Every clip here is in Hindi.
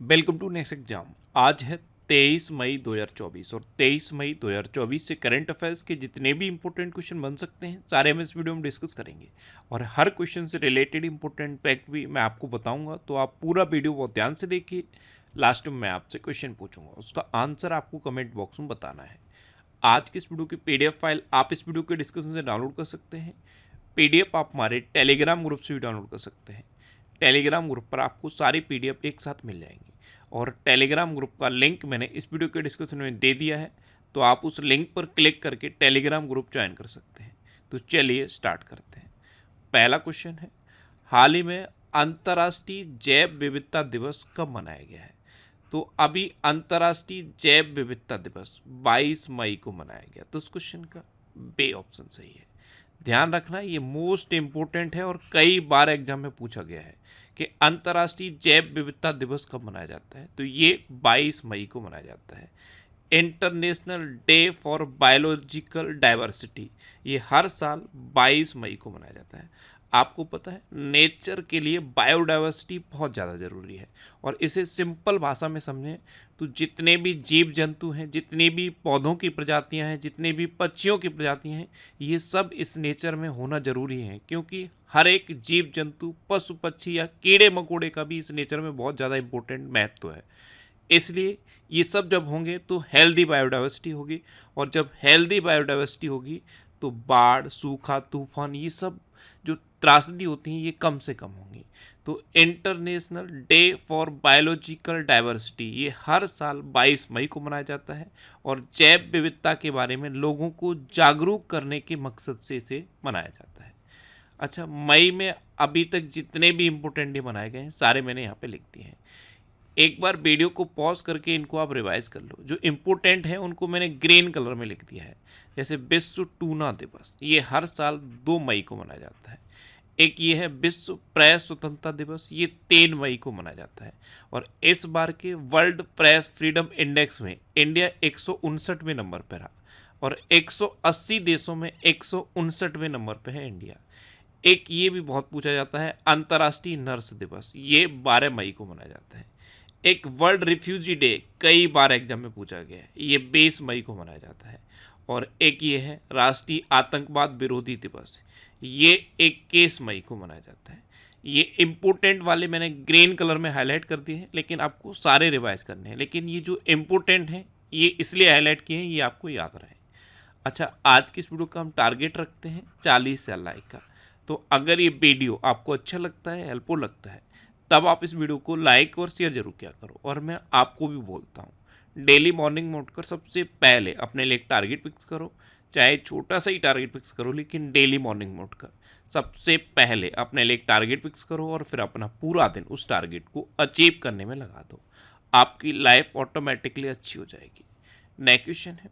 Welcome to next exam. आज है 23 मई 2024 और 23 मई 2024 से करंट अफेयर्स के जितने भी इंपॉर्टेंट क्वेश्चन बन सकते हैं सारे हम इस वीडियो में डिस्कस करेंगे और हर क्वेश्चन से रिलेटेड इंपॉर्टेंट फैक्ट भी मैं आपको बताऊंगा। तो आप पूरा वीडियो बहुत ध्यान से देखिए। लास्ट में मैं आपसे क्वेश्चन पूछूंगा, उसका आंसर आपको कमेंट बॉक्स में बताना है। आज की इस वीडियो की PDF फाइल आप इस वीडियो के डिस्कशन से डाउनलोड कर सकते हैं। PDF आप हमारे टेलीग्राम ग्रुप से भी डाउनलोड कर सकते हैं। टेलीग्राम ग्रुप पर आपको सारी PDF एक साथ मिल जाएंगी और टेलीग्राम ग्रुप का लिंक मैंने इस वीडियो के डिस्क्रिप्शन में दे दिया है, तो आप उस लिंक पर क्लिक करके टेलीग्राम ग्रुप ज्वाइन कर सकते हैं। तो चलिए स्टार्ट करते हैं। पहला क्वेश्चन है, हाल ही में अंतर्राष्ट्रीय जैव विविधता दिवस कब मनाया गया है? तो अभी अंतर्राष्ट्रीय जैव विविधता दिवस 22 मई को मनाया गया। तो इस क्वेश्चन का बे ऑप्शन सही है। ध्यान रखना, ये मोस्ट इम्पोर्टेंट है और कई बार एग्जाम में पूछा गया है कि अंतर्राष्ट्रीय जैव विविधता दिवस कब मनाया जाता है। तो ये 22 मई को मनाया जाता है। International day for biological diversity, ये हर साल 22 मई को मनाया जाता है। आपको पता है नेचर के लिए बायोडाइवर्सिटी बहुत ज़्यादा ज़रूरी है और इसे सिंपल भाषा में समझें तो जितने भी जीव जंतु हैं, जितनी भी पौधों की प्रजातियां हैं, जितने भी पक्षियों की प्रजातियां हैं, ये सब इस नेचर में होना ज़रूरी है, क्योंकि हर एक जीव जंतु, पशु पक्षी या कीड़े मकोड़े का भी इस नेचर में बहुत ज़्यादा इंपॉर्टेंट महत्व है। इसलिए ये सब जब होंगे तो हेल्दी बायोडाइवर्सिटी होगी और जब हेल्दी बायोडाइवर्सिटी होगी तो बाढ़, सूखा, तूफान, ये सब जो त्रासदी होती हैं ये कम से कम होंगी। तो international day for biological diversity ये हर साल 22 मई को मनाया जाता है और जैव विविधता के बारे में लोगों को जागरूक करने के मकसद से इसे मनाया जाता है। अच्छा, मई में अभी तक जितने भी इम्पोर्टेंट डे मनाए गए हैं सारे मैंने यहाँ पे लिख दिए हैं। एक बार वीडियो को पॉज करके इनको आप रिवाइज कर लो। जो इम्पोर्टेंट हैं उनको मैंने ग्रीन कलर में लिख दिया है। जैसे विश्व टूना दिवस, ये हर साल 2 मई को मनाया जाता है। एक ये है विश्व प्रेस स्वतंत्रता दिवस, ये 3 मई को मनाया जाता है। और इस बार के वर्ल्ड प्रेस फ्रीडम इंडेक्स में इंडिया 159वें नंबर पर रहा और 180 देशों में 159वें नंबर पर है इंडिया। एक ये भी बहुत पूछा जाता है अंतर्राष्ट्रीय नर्स दिवस, ये 12 मई को मनाया जाता है। एक वर्ल्ड रिफ्यूजी डे कई बार एग्जाम में पूछा गया है, ये 20 मई को मनाया जाता है। और एक ये है राष्ट्रीय आतंकवाद विरोधी दिवस, ये 21 मई को मनाया जाता है। ये इम्पोर्टेंट वाले मैंने ग्रीन कलर में हाईलाइट कर दिए हैं, लेकिन आपको सारे रिवाइज करने हैं। लेकिन ये जो इम्पोर्टेंट हैं ये इसलिए हाईलाइट किए हैं, ये आपको याद रहे। अच्छा, आज की इस वीडियो का हम टारगेट रखते हैं 40,000 लाइक का। तो अगर ये वीडियो आपको अच्छा लगता है, हेल्पफुल लगता है, तब आप इस वीडियो को लाइक और शेयर जरूर किया करो। और मैं आपको भी बोलता हूँ, डेली मॉर्निंग में उठकर सबसे पहले अपने लिए एक टारगेट फिक्स करो, चाहे छोटा सा ही टारगेट फिक्स करो, लेकिन डेली मॉर्निंग में उठकर सबसे पहले अपने लिए एक टारगेट फिक्स करो और फिर अपना पूरा दिन उस टारगेट को अचीव करने में लगा दो। आपकी लाइफ ऑटोमेटिकली अच्छी हो जाएगी। नेक्स्ट क्वेश्चन है,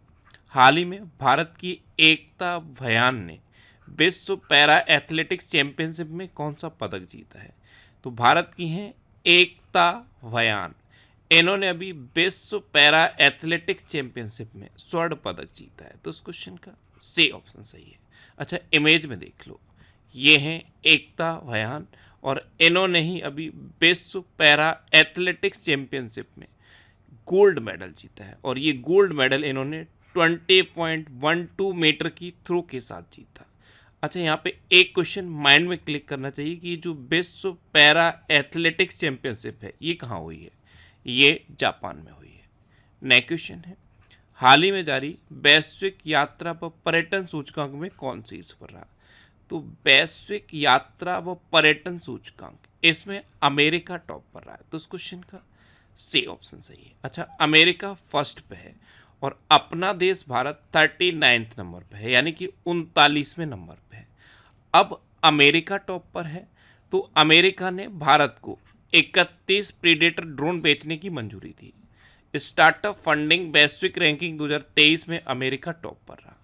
हाल ही में भारत की एकता भयान ने विश्व पैरा एथलेटिक्स चैंपियनशिप में कौन सा पदक जीता है? तो भारत की हैं एकता भयान, इन्होंने अभी विश्व पैरा एथलेटिक्स चैंपियनशिप में स्वर्ण पदक जीता है। तो इस क्वेश्चन का सी ऑप्शन सही है। अच्छा, इमेज में देख लो, ये हैं एकता भयान और इन्होंने ही अभी विश्व पैरा एथलेटिक्स चैंपियनशिप में गोल्ड मेडल जीता है और ये गोल्ड मेडल इन्होंने 20.12 मीटर की थ्रो के साथ जीता। अच्छा, यहाँ पे एक क्वेश्चन माइंड में क्लिक करना चाहिए कि जो विश्व पैरा एथलेटिक्स चैंपियनशिप है ये कहाँ हुई है? ये जापान में हुई है। नेक्स्ट क्वेश्चन है, हाल ही में जारी वैश्विक यात्रा व पर्यटन सूचकांक में कौन शीर्ष पर रहा? तो वैश्विक यात्रा व पर्यटन सूचकांक, इसमें अमेरिका टॉप पर रहा है। तो इस क्वेश्चन का सी ऑप्शन सही है। अच्छा, अमेरिका फर्स्ट पे है और अपना देश भारत 39 नंबर पे है, यानी कि 39वें नंबर पे है। अब अमेरिका टॉप पर है तो अमेरिका ने भारत को 31 प्रीडेटर ड्रोन बेचने की मंजूरी दी। स्टार्टअप फंडिंग वैश्विक रैंकिंग 2023 में अमेरिका टॉप पर रहा।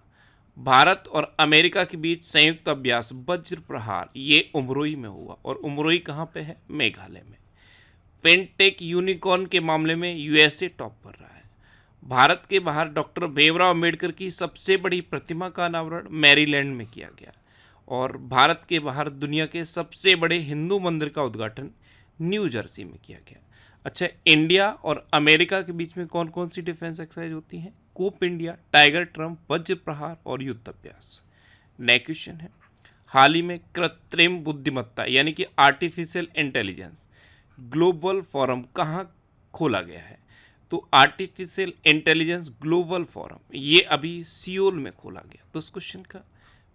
भारत और अमेरिका के बीच संयुक्त अभ्यास वज्र प्रहार, ये उमरोई में हुआ और उमरोई कहाँ पे है? मेघालय में। फिनटेक यूनिकॉर्न के मामले में USA टॉप पर रहा है। भारत के बाहर डॉक्टर भीमराव अंबेडकर की सबसे बड़ी प्रतिमा का अनावरण मैरीलैंड में किया गया और भारत के बाहर दुनिया के सबसे बड़े हिंदू मंदिर का उद्घाटन न्यू जर्सी में किया गया। अच्छा, इंडिया और अमेरिका के बीच में कौन कौन सी डिफेंस एक्सरसाइज होती हैं? कूप इंडिया, टाइगर ट्रम्प, वज्र प्रहार और युद्ध अभ्यास। नेक्स्ट क्वेश्चन है, हाल ही में कृत्रिम बुद्धिमत्ता यानी कि आर्टिफिशियल इंटेलिजेंस ग्लोबल फोरम कहाँ खोला गया है? तो आर्टिफिशियल इंटेलिजेंस ग्लोबल फोरम ये अभी सियोल में खोला गया। तो इस क्वेश्चन का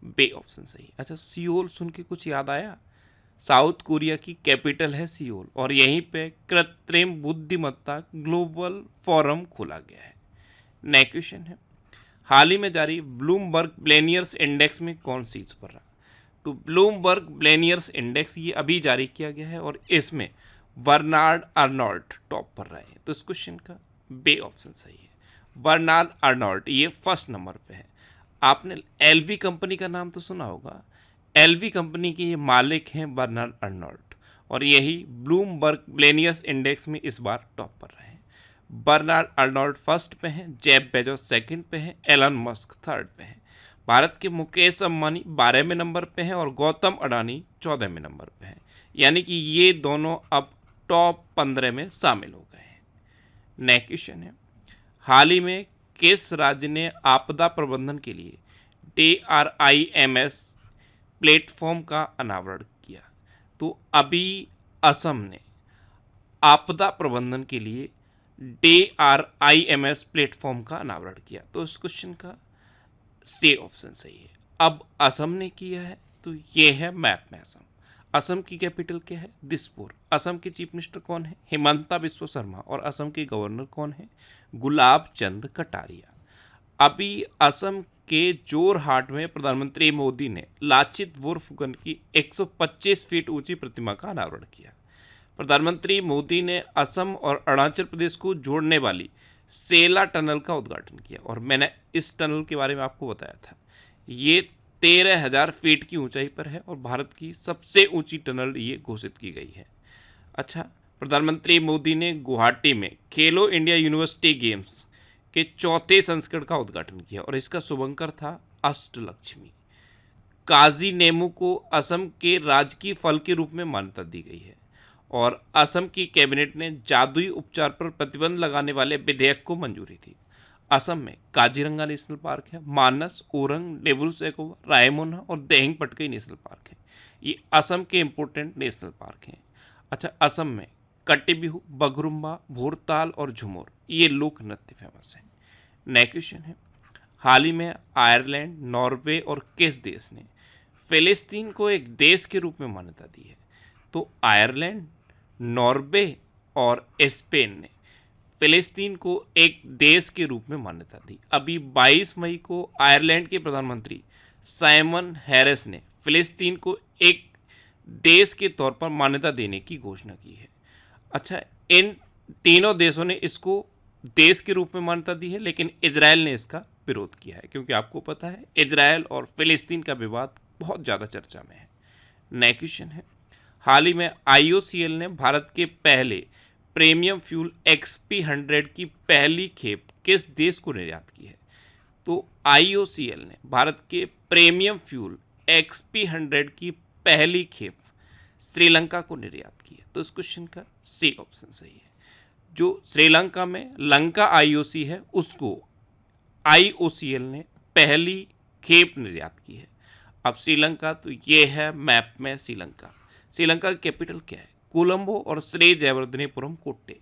बे ऑप्शन सही है। अच्छा, सियोल सुन के कुछ याद आया? साउथ कोरिया की कैपिटल है सियोल और यहीं पे कृत्रिम बुद्धिमत्ता ग्लोबल फोरम खोला गया है। नेक्स्ट क्वेश्चन है, हाल ही में जारी ब्लूमबर्ग बिलियनियर्स इंडेक्स में कौन सीट पर रहा? तो ब्लूमबर्ग बिलियनियर्स इंडेक्स ये अभी जारी किया गया है और इसमें बर्नार्ड अर्नोल्ट टॉप पर रहे हैं। तो इस क्वेश्चन का बे ऑप्शन सही है। बर्नार्ड अर्नोल्ट ये फर्स्ट नंबर पे है। आपने एलवी कंपनी का नाम तो सुना होगा। एलवी कंपनी के ये मालिक हैं बर्नार्ड अर्नोल्ट और यही ब्लूमबर्ग बिलियनियर्स इंडेक्स में इस बार टॉप पर रहे हैं। बर्नार्ड अर्नोल्ट फर्स्ट पे हैं, जेफ बेजोस सेकंड पे हैं, एलन मस्क थर्ड पे हैं। भारत के मुकेश अंबानी 12वें नंबर पे हैं और गौतम अडानी 14वें नंबर पे हैं। यानी कि ये दोनों अब टॉप 15 में शामिल हो गए हैं। नेक्स्ट क्वेश्चन है, हाल ही में किस राज्य ने आपदा प्रबंधन के लिए DRIMS प्लेटफॉर्म का अनावरण किया? तो अभी असम ने आपदा प्रबंधन के लिए DRIMS प्लेटफॉर्म का अनावरण किया। तो इस क्वेश्चन का सी ऑप्शन सही है। अब असम ने किया है तो ये है मैप में असम। असम की कैपिटल क्या है? दिसपुर। असम के चीफ मिनिस्टर कौन है? हिमंता बिस्वा शर्मा। और असम के गवर्नर कौन है? गुलाब चंद कटारिया। अभी असम के जोरहाट में प्रधानमंत्री मोदी ने लाचित बोरफुकन की 125 फीट ऊंची प्रतिमा का अनावरण किया। प्रधानमंत्री मोदी ने असम और अरुणाचल प्रदेश को जोड़ने वाली सेला टनल का उद्घाटन किया और मैंने इस टनल के बारे में आपको बताया था। ये 13,000 फीट की ऊंचाई पर है और भारत की सबसे ऊंची टनल ये घोषित की गई है। अच्छा, प्रधानमंत्री मोदी ने गुवाहाटी में खेलो इंडिया यूनिवर्सिटी गेम्स के चौथे संस्करण का उद्घाटन किया और इसका शुभंकर था अष्टलक्ष्मी। काजी नेमू को असम के राजकीय फल के रूप में मान्यता दी गई है और असम की कैबिनेट ने जादुई उपचार पर प्रतिबंध लगाने वाले विधेयक को मंजूरी दी। असम में काजीरंगा नेशनल पार्क है, मानस, ओरंग, डिब्रू सैखोवा, रायमोना और देहिंग पटकई नेशनल पार्क है। ये असम के इम्पोर्टेंट नेशनल पार्क हैं। अच्छा, असम में कट्टी बिहू, बगरुम्बा, भोरताल और झुमर ये लोक नृत्य फेमस है। नेक्स्ट क्वेश्चन है, हाल ही में आयरलैंड, नॉर्वे और किस देश ने फिलिस्तीन को एक देश के रूप में मान्यता दी है? तो आयरलैंड, नॉर्वे और स्पेन ने फिलिस्तीन को एक देश के रूप में मान्यता दी। अभी 22 मई को आयरलैंड के प्रधानमंत्री साइमन हैरिस ने फिलिस्तीन को एक देश के तौर पर मान्यता देने की घोषणा की है। अच्छा, इन तीनों देशों ने इसको देश के रूप में मान्यता दी है, लेकिन इजराइल ने इसका विरोध किया है क्योंकि आपको पता है इजराइल और फिलिस्तीन का विवाद बहुत ज़्यादा चर्चा में है। नेक्स्ट क्वेश्चन है, हाल ही में IOCL ने भारत के पहले प्रीमियम फ्यूल XP100 की पहली खेप किस देश को निर्यात की है? तो IOCL ने भारत के प्रीमियम फ्यूल XP100 की पहली खेप श्रीलंका को निर्यात की है। तो इस क्वेश्चन का सी ऑप्शन सही है। जो श्रीलंका में लंका IOC है उसको IOCL ने पहली खेप निर्यात की है। अब श्रीलंका, तो ये है मैप में श्रीलंका। श्रीलंका की कैपिटल क्या है? कोलंबो और श्री जयवर्धनेपुरम कोट्टे।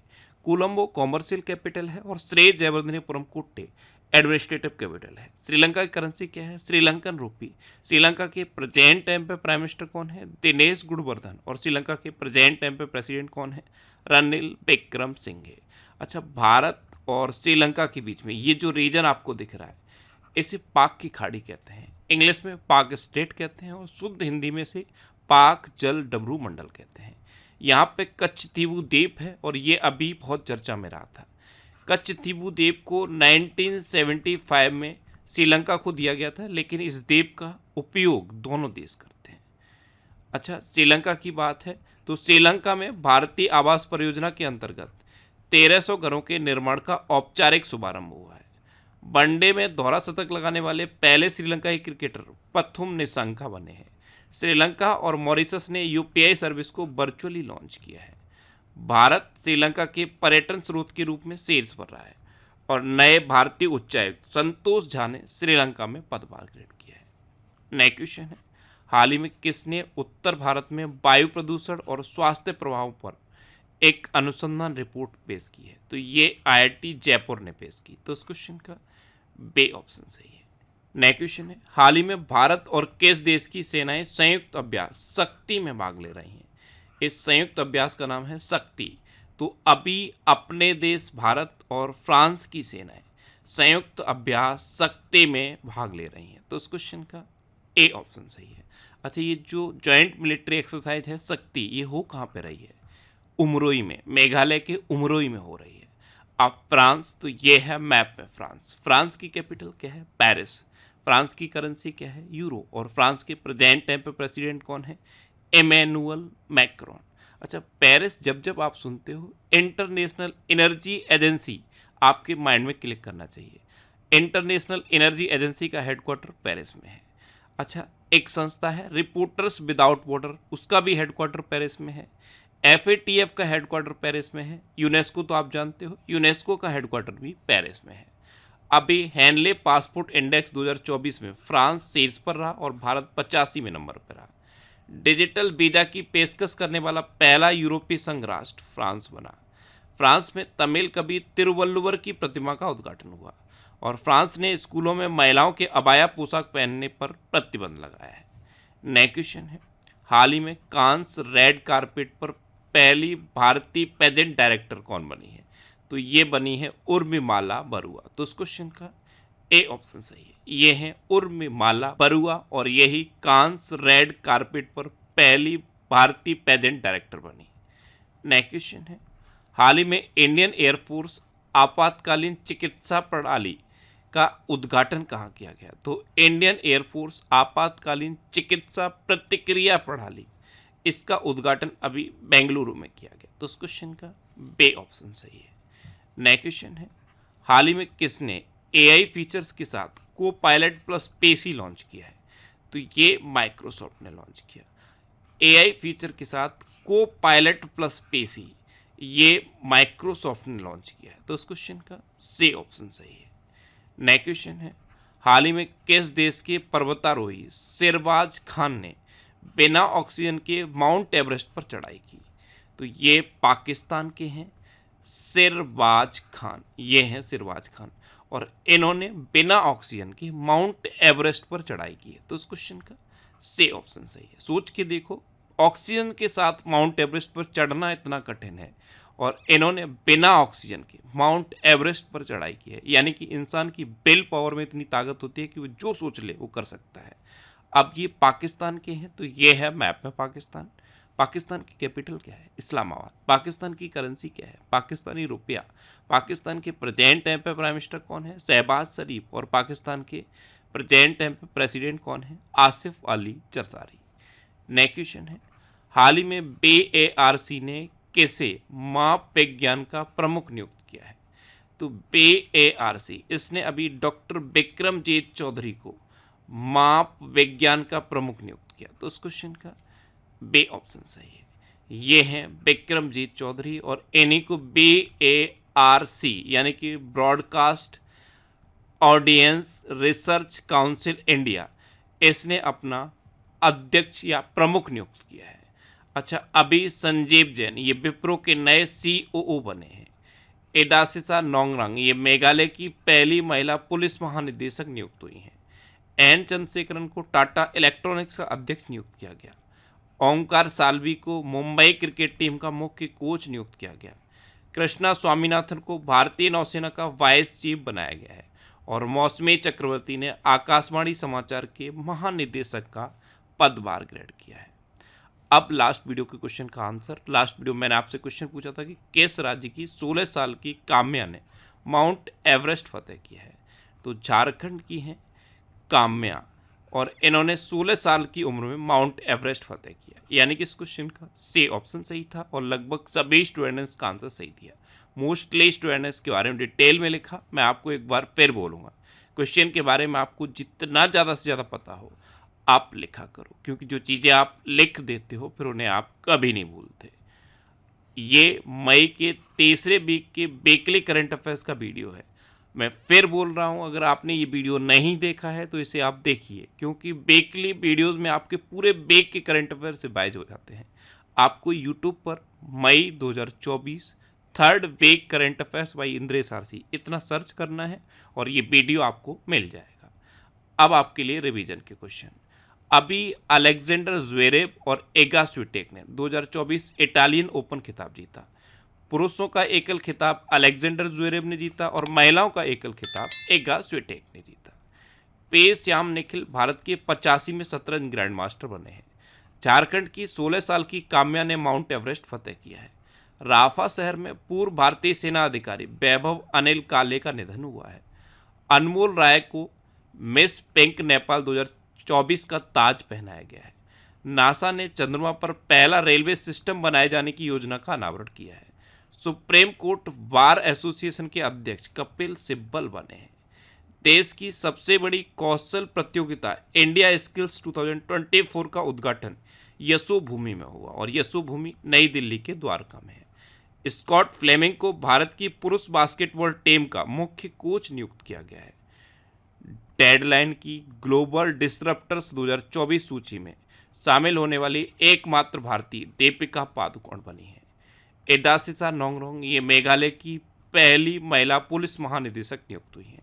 कोलंबो कॉमर्शियल कैपिटल है और श्री जयवर्धनेपुरम कोट्टे एडमिनिस्ट्रेटिव कैपिटल है। श्रीलंका की करेंसी क्या है? श्रीलंकन रुपी। श्रीलंका के प्रेजेंट टाइम पे प्राइम मिनिस्टर कौन है? दिनेश गुणवर्धन। और श्रीलंका के प्रेजेंट टाइम पे प्रेसिडेंट कौन है? रनिल विक्रमसिंघे। अच्छा, भारत और श्रीलंका के बीच में ये जो रीजन आपको दिख रहा है इसे पाक की खाड़ी कहते हैं, इंग्लिश में पाक स्टेट कहते हैं और शुद्ध हिंदी में से पाक जल डमरू मंडल कहते हैं। यहाँ पे कच्छतीवु द्वीप है और ये अभी बहुत चर्चा में रहा था। कच्छतीवु द्वीप को 1975 में श्रीलंका को दिया गया था, लेकिन इस द्वीप का उपयोग दोनों देश करते हैं। अच्छा, श्रीलंका की बात है तो श्रीलंका में भारतीय आवास परियोजना के अंतर्गत 1300 घरों के निर्माण का औपचारिक शुभारंभ हुआ है। वनडे में दोहरा शतक लगाने वाले पहले श्रीलंकाई क्रिकेटर पथुम निशंका बने हैं। श्रीलंका और मॉरिशस ने UPI सर्विस को वर्चुअली लॉन्च किया है। भारत श्रीलंका के पर्यटन स्रोत के रूप में शीर्ष पर रहा है और नए भारतीय उच्चायुक्त संतोष झा ने श्रीलंका में पदभार ग्रहण किया है। नेक्स्ट क्वेश्चन है, हाल ही में किसने उत्तर भारत में वायु प्रदूषण और स्वास्थ्य प्रभावों पर एक अनुसंधान रिपोर्ट पेश की है? तो ये IIT जयपुर ने पेश की। तो इस क्वेश्चन का बे ऑप्शन सही है। नेक्स्ट क्वेश्चन है, हाल ही में भारत और किस देश की सेनाएं संयुक्त अभ्यास शक्ति में भाग ले रही हैं? इस संयुक्त अभ्यास का नाम है शक्ति। तो अभी अपने देश भारत और फ्रांस की सेनाएं संयुक्त अभ्यास शक्ति में भाग ले रही हैं। तो इस क्वेश्चन का ए ऑप्शन सही है। अच्छा, ये जो जॉइंट मिलिट्री एक्सरसाइज है शक्ति, ये हो कहाँ पे रही है? उमरोई में, मेघालय के उमरोई में हो रही है। अब फ्रांस, तो ये है मैप में फ्रांस। फ्रांस की कैपिटल क्या है? पेरिस। फ्रांस की करेंसी क्या है? यूरो। और फ्रांस के प्रेजेंट टाइम पे प्रेसिडेंट कौन है? Emmanuel Macron. अच्छा, पेरिस जब जब आप सुनते हो इंटरनेशनल एनर्जी एजेंसी, आपके माइंड में क्लिक करना चाहिए। इंटरनेशनल एनर्जी एजेंसी का हेडक्वार्टर पेरिस में है। अच्छा, एक संस्था है रिपोर्टर्स विदाउट बॉर्डर, उसका भी हेडक्वार्टर पेरिस में है। FATF का हेडक्वार्टर पेरिस में है। यूनेस्को तो आप जानते हो, यूनेस्को का हेडक्वार्टर भी पेरिस में है। अभी हैंडले पासपोर्ट इंडेक्स 2024 में फ्रांस शीर्ष पर रहा और भारत 85वें नंबर पर रहा। डिजिटल वीजा की पेशकश करने वाला पहला यूरोपीय संघ राष्ट्र फ्रांस बना। फ्रांस में तमिल कवि तिरुवल्लुवर की प्रतिमा का उद्घाटन हुआ और फ्रांस ने स्कूलों में महिलाओं के अबाया पोशाक पहनने पर प्रतिबंध लगाया है। नेक्स्ट क्वेश्चन है, हाल ही में कांस रेड कारपेट पर पहली भारतीय पेजेंट डायरेक्टर कौन बनी है? तो ये बनी है उर्मिमाला बरुआ। तो इस क्वेश्चन का ए ऑप्शन सही है। ये है उर्मिमाला बरुआ और यही कांस रेड कारपेट पर पहली भारतीय पेजेंट डायरेक्टर बनी। नेक्स्ट क्वेश्चन है, हाल ही में इंडियन एयरफोर्स आपातकालीन चिकित्सा प्रणाली का उद्घाटन कहाँ किया गया? तो इंडियन एयरफोर्स आपातकालीन चिकित्सा प्रतिक्रिया प्रणाली, इसका उद्घाटन अभी बेंगलुरु में किया गया। तो इस क्वेश्चन का बे ऑप्शन सही है। नेक्स्ट क्वेश्चन है, हाल ही में किसने AI फीचर्स के साथ को पायलट प्लस पेसी लॉन्च किया है? तो ये माइक्रोसॉफ्ट ने लॉन्च किया। AI फीचर के साथ को पायलट प्लस पेसी, ये माइक्रोसॉफ्ट ने लॉन्च किया है। तो इस क्वेश्चन का सी ऑप्शन सही है। नेक्स्ट क्वेश्चन है, हाल ही में किस देश के पर्वतारोही सिरवाज खान ने बिना ऑक्सीजन के माउंट एवरेस्ट पर चढ़ाई की? तो ये पाकिस्तान के हैं सिरवाज खान, ये हैं सिरवाज खान और इन्होंने बिना ऑक्सीजन के माउंट एवरेस्ट पर चढ़ाई की है। तो इस क्वेश्चन का सी ऑप्शन सही है। सोच के देखो, ऑक्सीजन के साथ माउंट एवरेस्ट पर चढ़ना इतना कठिन है और इन्होंने बिना ऑक्सीजन के माउंट एवरेस्ट पर चढ़ाई की है। यानी कि इंसान की विल पावर में इतनी ताकत होती है कि वो जो सोच ले वो कर सकता है। अब ये पाकिस्तान के हैं, तो ये है मैप में पाकिस्तान। पाकिस्तान की कैपिटल क्या है? इस्लामाबाद। पाकिस्तान की करेंसी क्या है? पाकिस्तानी रुपया। पाकिस्तान के प्रेजेंट टाइम पे प्राइम मिनिस्टर कौन है? शहबाज शरीफ। और पाकिस्तान के प्रेजेंट टाइम पे प्रेसिडेंट कौन है? आसिफ अली जरदारी। नेक्स्ट क्वेश्चन है, हाल ही में BARC ने किसे माप विज्ञान का प्रमुख नियुक्त किया है? तो BARC, इसने अभी डॉक्टर विक्रमजीत चौधरी को माप विज्ञान का प्रमुख नियुक्त किया। तो उस क्वेश्चन का बे ऑप्शन सही है। ये हैं विक्रमजीत चौधरी और इन्हीं को BARC यानी कि broadcast audience research council India, इसने अपना अध्यक्ष या प्रमुख नियुक्त किया है। अच्छा, अभी संजीव जैन ये विप्रो के नए COO बने हैं। एडासिसा नोंगरांग ये मेघालय की पहली महिला पुलिस महानिदेशक नियुक्त हुई हैं। N चंद्रशेखरन को टाटा इलेक्ट्रॉनिक्स का अध्यक्ष नियुक्त किया गया। ओंकार साल्वी को मुंबई क्रिकेट टीम का मुख्य कोच नियुक्त किया गया। कृष्णा स्वामीनाथन को भारतीय नौसेना का वाइस चीफ बनाया गया है और मौसमी चक्रवर्ती ने आकाशवाणी समाचार के महानिदेशक का पदभार ग्रहण किया है। अब लास्ट वीडियो के क्वेश्चन का आंसर। लास्ट वीडियो में मैंने आपसे क्वेश्चन पूछा था कि किस राज्य की 16 साल की काम्या ने माउंट एवरेस्ट फतेह किया है? तो झारखंड की हैं काम्या और इन्होंने 16 साल की उम्र में माउंट एवरेस्ट फतेह किया। यानी कि इस क्वेश्चन का सी ऑप्शन सही था और लगभग सभी स्टूडेंट्स का आंसर सही दिया। मोस्टली स्टूडेंट्स के बारे में डिटेल में लिखा। मैं आपको एक बार फिर बोलूँगा, क्वेश्चन के बारे में आपको जितना ज़्यादा से ज़्यादा पता हो आप लिखा करो, क्योंकि जो चीज़ें आप लिख देते हो फिर उन्हें आप कभी नहीं भूलते। ये मई के तीसरे वीक के वीकली करंट अफेयर्स का वीडियो है। मैं फिर बोल रहा हूँ, अगर आपने ये वीडियो नहीं देखा है तो इसे आप देखिए, क्योंकि वीकली वीडियोस में आपके पूरे वीक के करंट अफेयर्स रिवाइज हो जाते हैं। आपको यूट्यूब पर May 2024 third week current affairs by Indresh RC इतना सर्च करना है और ये वीडियो आपको मिल जाएगा। अब आपके लिए रिवीजन के क्वेश्चन। अभी अलेक्जेंडर ज्वेरेव और एगा स्विटेक ने 2024 इटालियन ओपन खिताब जीता। पुरुषों का एकल खिताब अलेक्जेंडर ज्वेरेव ने जीता और महिलाओं का एकल खिताब एगा स्विटेक ने जीता। श्याम निखिल भारत के 85 में शतरंज ग्रैंड मास्टर बने हैं। झारखंड की 16 साल की काम्या ने माउंट एवरेस्ट फतेह किया है। राफा शहर में पूर्व भारतीय सेना अधिकारी वैभव अनिल काले का निधन हुआ है। अनमोल राय को मिस पिंक नेपाल 2024 का ताज पहनाया गया है। नासा ने चंद्रमा पर पहला रेलवे सिस्टम बनाए जाने की योजना का अनावरण किया है। सुप्रीम कोर्ट बार एसोसिएशन के अध्यक्ष कपिल सिब्बल बने हैं। देश की सबसे बड़ी कौशल प्रतियोगिता इंडिया स्किल्स 2024 का उद्घाटन यशोभूमि में हुआ और यशोभूमि नई दिल्ली के द्वारका में है। स्कॉट फ्लेमिंग को भारत की पुरुष बास्केटबॉल टीम का मुख्य कोच नियुक्त किया गया है। डेडलाइन की ग्लोबल डिसरप्टर्स 2024 सूची में शामिल होने वाली एकमात्र भारतीय दीपिका पादुकोण बनी है। एडासिसा नोंगरोंग ये मेघालय की पहली महिला पुलिस महानिदेशक नियुक्त हुई हैं।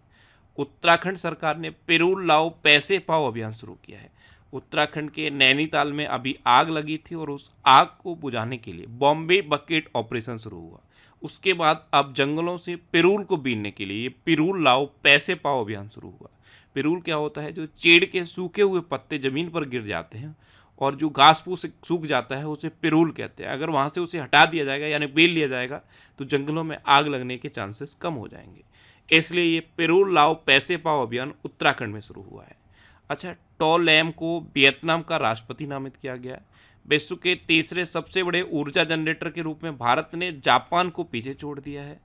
उत्तराखंड सरकार ने पिरूल लाओ पैसे पाओ अभियान शुरू किया है। उत्तराखंड के नैनीताल में अभी आग लगी थी और उस आग को बुझाने के लिए बॉम्बे बकेट ऑपरेशन शुरू हुआ। उसके बाद अब जंगलों से पिरूल को बीनने के लिए ये पिरूल लाओ पैसे पाओ अभियान शुरू हुआ। पिरूल क्या होता है? जो चीड़ के सूखे हुए पत्ते जमीन पर गिर जाते हैं और जो घास फूस सूख जाता है उसे पिरूल कहते हैं। अगर वहाँ से उसे हटा दिया जाएगा यानी बेल लिया जाएगा तो जंगलों में आग लगने के चांसेस कम हो जाएंगे। इसलिए ये पिरूल लाओ पैसे पाओ अभियान उत्तराखंड में शुरू हुआ है। अच्छा, टोलैम को वियतनाम का राष्ट्रपति नामित किया गया। विश्व के तीसरे सबसे बड़े ऊर्जा जनरेटर के रूप में भारत ने जापान को पीछे छोड़ दिया है।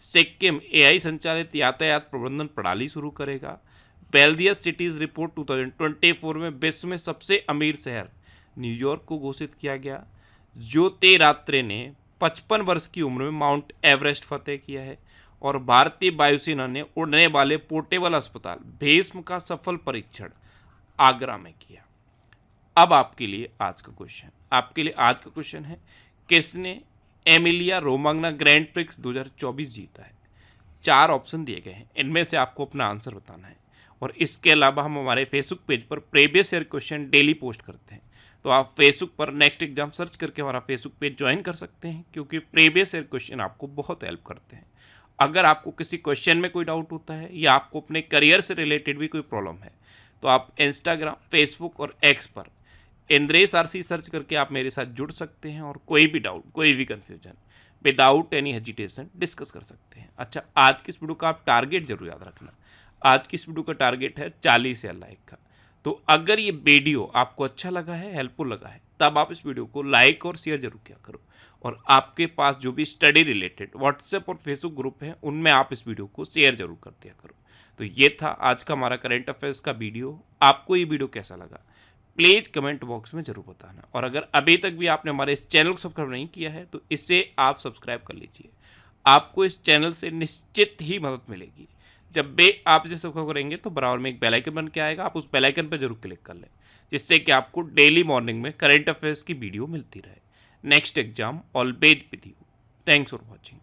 सिक्किम एआई संचालित यातायात प्रबंधन प्रणाली शुरू करेगा। वेल्दियस सिटीज रिपोर्ट 2024 में विश्व में सबसे अमीर शहर न्यूयॉर्क को घोषित किया गया। ज्योतिरात्रे ने 55 वर्ष की उम्र में माउंट एवरेस्ट फतेह किया है और भारतीय वायुसेना ने उड़ने वाले पोर्टेबल अस्पताल भीष्म का सफल परीक्षण आगरा में किया। अब आपके लिए आज का क्वेश्चन है, किसने एमिलिया रोमांगना ग्रैंड प्रिक्स 2024 जीता है? 4 ऑप्शन दिए गए हैं, इनमें से आपको अपना आंसर बताना है। और इसके अलावा हम हमारे फेसबुक पेज पर previous year question daily post करते हैं, तो आप फेसबुक पर नेक्स्ट एग्जाम सर्च करके हमारा फेसबुक पेज ज्वाइन कर सकते हैं, क्योंकि प्रीवियस ईयर क्वेश्चन आपको बहुत हेल्प करते हैं। अगर आपको किसी क्वेश्चन में कोई डाउट होता है या आपको अपने करियर से रिलेटेड भी कोई प्रॉब्लम है तो आप इंस्टाग्राम, फेसबुक और एक्स पर इंद्रेश आरसी सर्च करके आप मेरे साथ जुड़ सकते हैं और कोई भी डाउट, कोई भी confusion without any hesitation discuss कर सकते हैं। अच्छा, आज की इस वीडियो का आप टारगेट जरूर याद रखना। आज की इस वीडियो का टारगेट है 40,000 लाइक का। तो अगर ये वीडियो आपको अच्छा लगा है, हेल्पफुल लगा है, तब आप इस वीडियो को लाइक और शेयर जरूर किया करो। और आपके पास जो भी स्टडी रिलेटेड व्हाट्सएप और फेसबुक ग्रुप है उनमें आप इस वीडियो को शेयर जरूर कर दिया करो। तो ये था आज का हमारा करंट अफेयर्स का वीडियो। आपको ये वीडियो कैसा लगा प्लीज़ कमेंट बॉक्स में जरूर बताना। और अगर अभी तक भी आपने हमारे इस चैनल को सब्सक्राइब नहीं किया है तो इसे आप सब्सक्राइब कर लीजिए। आपको इस चैनल से निश्चित ही मदद मिलेगी। जब भी आप इसे सब्सक्राइब करेंगे तो बराबर में एक बेल आइकन बन के आएगा, आप उस बेल आइकन पर जरूर क्लिक कर लें, जिससे कि आपको डेली मॉर्निंग में करंट अफेयर्स की वीडियो मिलती रहे। Next exam always with you. Thanks for watching.